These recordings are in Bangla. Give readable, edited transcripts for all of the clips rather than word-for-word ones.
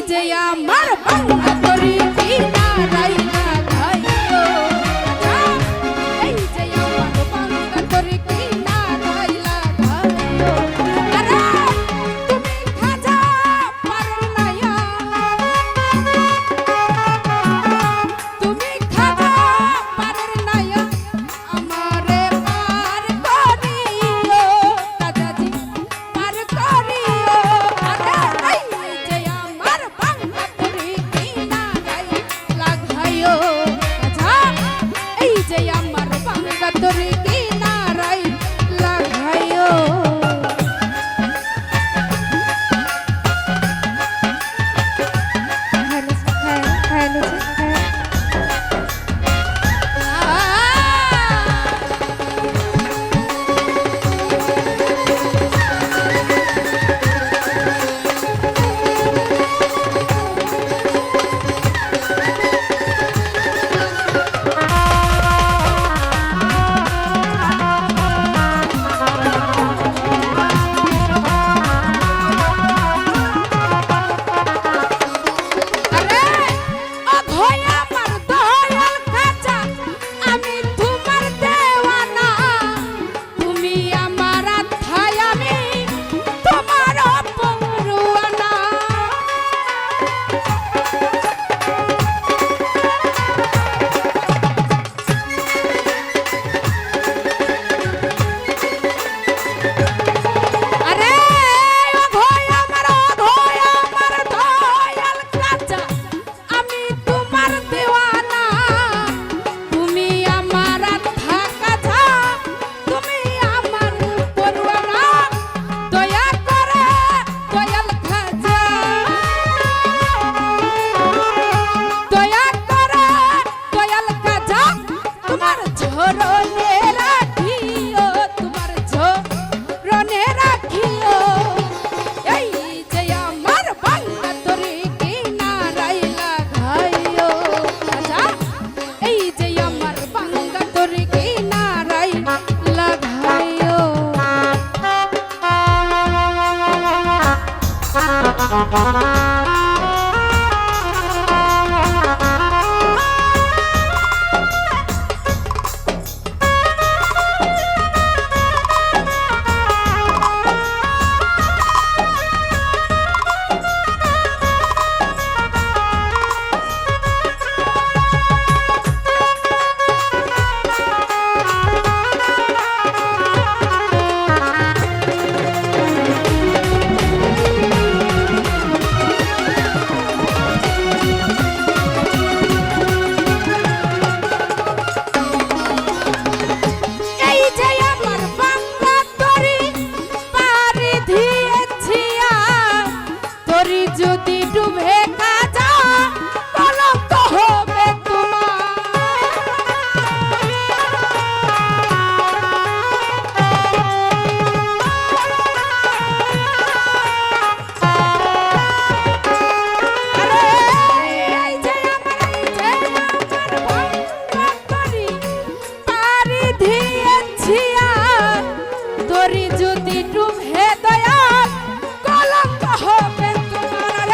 যে আমার বাংলা তরি কি নারাইলা গাইও এই যে আমার বাংলা তরি কি নারাইলা গাইও আরে তুমি খাজা পারনায়া তুমি খাজা পারনায়া আমারে পার করিও দাদাজি পার করিও আরে এই যে আমার বাংলা তরি কি নারাইলা গাইও আচ্ছা এই যে আমার বাংলা তরি কি নারাইলা গাইও যদি ডুবে কাজা কলঙ্ক হবে যদি ডুবে দয়া কলঙ্ক হবে তোমার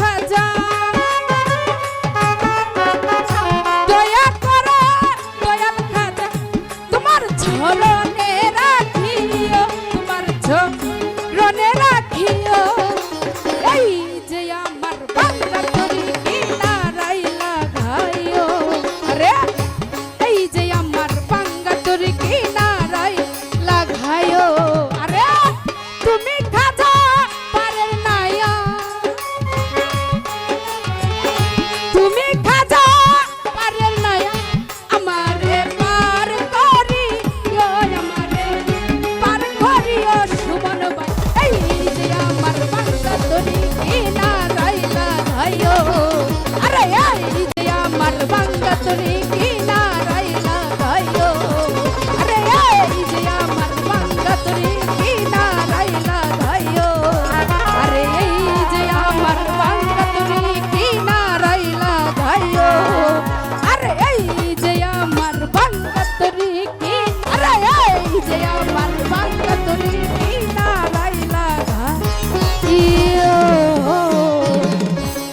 খাজা দয়া করে দয়াল খাজা তোমার ঝরনে রাখিও তোমার ঝরনে রাখিও এই যে আমার বাংলা তরি কিনারাই লাগাইও আরে এই যে আমার বাংলা তরি কিনারাই লাগাইও আরে তুমি খাজা পারের নাইয়া তুমি খাজা পারের নাইয়া আমারে পার করিও আমারে পার করিও সুমন ভাই এই যে আমার বাংলা তরি কিনারাই লাগাইও আরে এই যে আমার বাংলা তরি